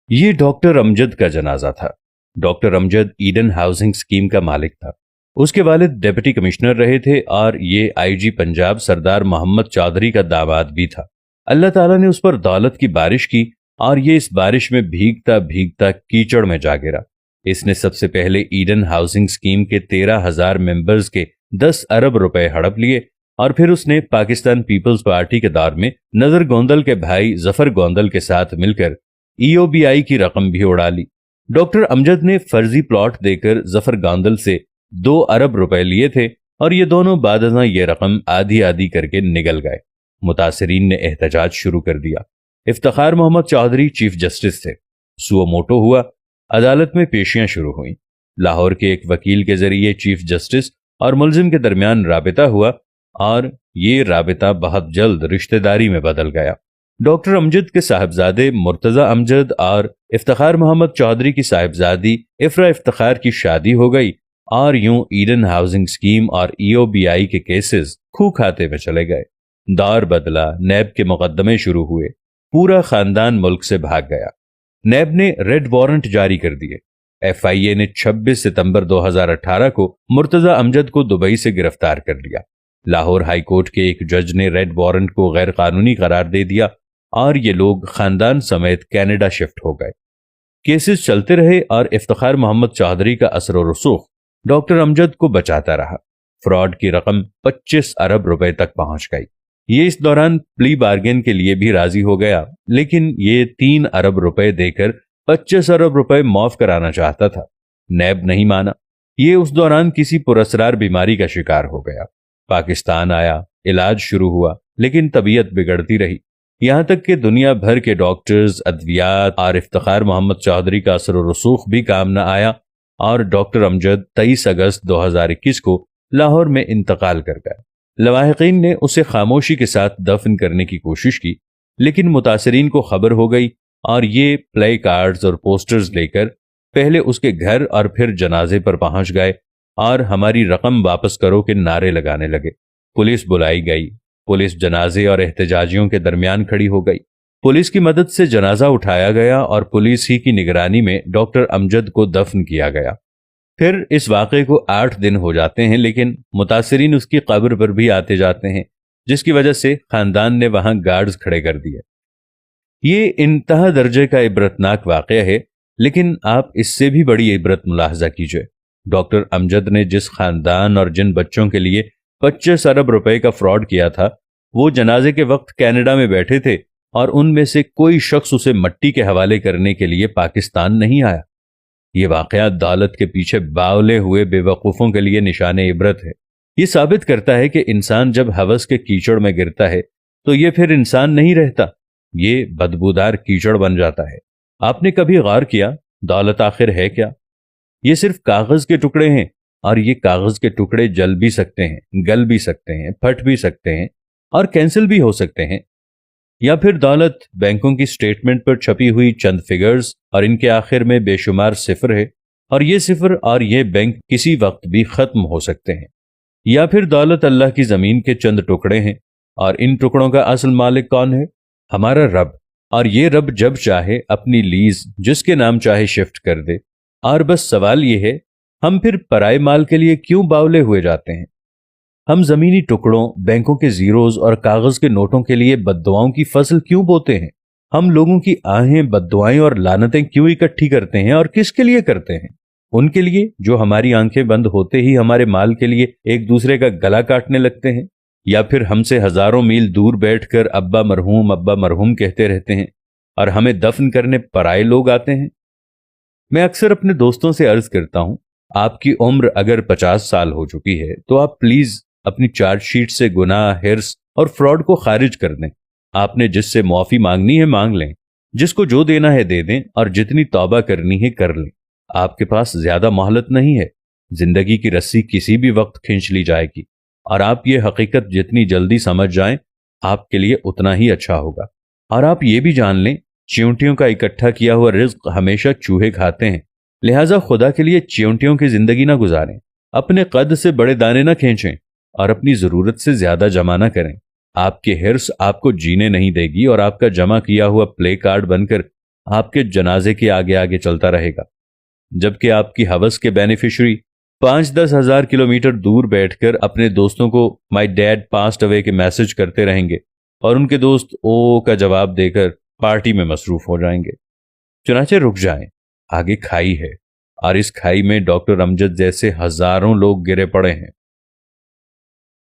یہ डॉक्टर अमजद का जनाजा था। Doctor Amjad Eden housing scheme का मालिक था। उसके वालिद डिप्टी कमिश्नर रहे थे और ये आईजी पंजाब सरदार मोहम्मद चौधरी का दामाद भी था। अल्लाह ताला ने उस पर दौलत की बारिश की और ये इस बारिश में भीगता भीगता कीचड़ में जा गिरा। इसने सबसे पहले ईडन हाउसिंग स्कीम के 13,000 मेंबर्स के 10 अरब रुपए हड़प लिए और फिर उसने पाकिस्तान पीपल्स पार्टी के दौर में नजर गोंदल के भाई जफर गोंदल के साथ मिलकर ईओबीआई की रकम भी उड़ा ली। डॉक्टर अमजद ने फर्जी प्लॉट देकर जफर गोंदल से 2 अरब रुपए लिए थे और ये दोनों बादशाह ये रकम आधी आधी करके निगल गए। मुतासिरीन ने एहतजाज शुरू कर दिया। इफ्तिखार मोहम्मद चौधरी चीफ जस्टिस थे। सुओ मोटो हुआ, अदालत में पेशियां शुरू हुई। लाहौर के एक वकील के जरिए चीफ जस्टिस और मुलजिम के दरमियान राबिता हुआ और ये राबिता बहुत जल्द रिश्तेदारी में बदल गया। डॉक्टर अमजद के साहबजादे मुर्तजा अमजद और इफ्तिखार मोहम्मद चौधरी की साहिबजादी इफ्रा इफ्तिखार की शादी हो गई और यूं ईडन हाउसिंग स्कीम और ईओबीआई के केसेस खूह खाते में चले गए। दौर बदला, नैब के मुकदमे शुरू हुए, पूरा खानदान मुल्क से भाग गया। नैब ने रेड वारंट जारी कर दिए। एफआईए ने 26 सितंबर 2018 को मुर्तजा अमजद को दुबई से गिरफ्तार कर लिया। लाहौर हाई कोर्ट के एक जज ने रेड वारंट को गैर कानूनी करार दे दिया और ये लोग खानदान समेत कनाडा शिफ्ट हो गए। केसेस चलते रहे और इफ्तिखार मोहम्मद चौधरी का असर और रसूख डॉक्टर अमजद को बचाता रहा। फ्रॉड की रकम 25 अरब रुपए तक पहुंच गई। ये इस दौरान प्ली बार्गेन के लिए भी राजी हो गया, लेकिन ये 3 अरब रुपए देकर 25 अरब रुपए माफ कराना चाहता था। नैब नहीं माना। ये उस दौरान किसी पुरस्रार बीमारी का शिकार हो गया। पाकिस्तान आया, इलाज शुरू हुआ, लेकिन तबीयत बिगड़ती रही। यहां तक कि दुनिया भर के डॉक्टर्स, अद्वियात और इफ्तिखार मोहम्मद चौधरी का असर और रसूख भी काम न आया और डॉक्टर अमजद 23 अगस्त 2021 को लाहौर में इंतकाल कर गया। लवाहिकीन ने उसे खामोशी के साथ दफन करने की कोशिश की, लेकिन मुतासिरीन को खबर हो गई और ये प्ले कार्ड्स और पोस्टर्स लेकर पहले उसके घर और फिर जनाजे पर पहुंच गए और हमारी रकम वापस करो के नारे लगाने लगे। पुलिस बुलाई गई। पुलिस जनाजे और एहतजाजियों के दरमियान खड़ी हो गई। पुलिस की मदद से जनाजा उठाया गया और पुलिस ही की निगरानी में डॉक्टर अमजद को दफन किया गया। फिर इस वाक़े को 8 दिन हो जाते हैं, लेकिन मुतासिरीन उसकी कब्र पर भी आते जाते हैं, जिसकी वजह से खानदान ने वहां गार्ड्स खड़े कर दिए। ये इंतहा दर्जे का इबरतनाक वाक़या है, लेकिन आप इससे भी बड़ी इबरत मुलाहजा कीजिए। डॉक्टर अमजद ने जिस खानदान और जिन बच्चों के लिए 25 अरब रुपए का फ्रॉड किया था, वो जनाजे के वक्त कनाडा में बैठे थे और उनमें से कोई शख्स उसे मट्टी के हवाले करने के लिए पाकिस्तान नहीं आया। ये वाक़या दौलत के पीछे बावले हुए बेवकूफ़ों के लिए निशाने इबरत है। ये साबित करता है कि इंसान जब हवस के कीचड़ में गिरता है तो ये फिर इंसान नहीं रहता, ये बदबूदार कीचड़ बन जाता है। आपने कभी गौर किया दौलत आखिर है क्या? ये सिर्फ कागज के टुकड़े हैं और ये कागज के टुकड़े जल भी सकते हैं, गल भी सकते हैं, फट भी सकते हैं और कैंसिल भी हो सकते हैं। या फिर दौलत बैंकों की स्टेटमेंट पर छपी हुई चंद फिगर्स और इनके आखिर में बेशुमार सिफर है और ये सिफर और ये बैंक किसी वक्त भी खत्म हो सकते हैं। या फिर दौलत अल्लाह की जमीन के चंद टुकड़े हैं और इन टुकड़ों का असल मालिक कौन है? हमारा रब। और ये रब जब चाहे अपनी लीज जिसके नाम चाहे शिफ्ट कर दे। और बस सवाल ये है, हम फिर पराए माल के लिए क्यों बावले हुए जाते हैं? हम जमीनी टुकड़ों, बैंकों के जीरोज और कागज के नोटों के लिए बद्दुआओं की फसल क्यों बोते हैं? हम लोगों की आहें, बद्दुआएं और लानतें क्यों इकट्ठी करते हैं और किसके लिए करते हैं? उनके लिए जो हमारी आंखें बंद होते ही हमारे माल के लिए एक दूसरे का गला काटने लगते हैं, या फिर हमसे हजारों मील दूर बैठकर अब्बा मरहूम कहते रहते हैं और हमें दफन करने पराए लोग आते हैं। मैं अक्सर अपने दोस्तों से अर्ज करता हूं, आपकी उम्र अगर 50 साल हो चुकी है तो आप प्लीज अपनी चार्जशीट से गुनाह, हिर्स और फ्रॉड को खारिज कर दें। आपने जिससे मुआफी मांगनी है मांग लें, जिसको जो देना है दे दें और जितनी तौबा करनी है कर लें। आपके पास ज्यादा मोहलत नहीं है। जिंदगी की रस्सी किसी भी वक्त खींच ली जाएगी और आप ये हकीकत जितनी जल्दी समझ जाएं, आपके लिए उतना ही अच्छा होगा। और आप ये भी जान लें, चींटियों का इकट्ठा किया हुआ रिज्क हमेशा चूहे खाते हैं, लिहाजा खुदा के लिए चींटियों की जिंदगी ना गुजारें। अपने कद से बड़े दाने ना खींचें और अपनी जरूरत से ज्यादा जमा ना करें। आपके हिर्स आपको जीने नहीं देगी और आपका जमा किया हुआ प्ले कार्ड बनकर آپ کے جنازے کے آگے آگے چلتا رہے گا، جبکہ آپ کی ہوس کے بینیفیشری 5-10 ہزار کلومیٹر دور بیٹھ کر اپنے دوستوں کو مائی ڈیڈ پاسڈ اوے کے میسج کرتے رہیں گے اور ان کے دوست او کا جواب دے کر پارٹی میں مصروف ہو جائیں گے۔ چنانچہ رک جائیں، آگے کھائی ہے، اور اس کھائی میں ڈاکٹر امجد جیسے ہزاروں لوگ گرے پڑے ہیں۔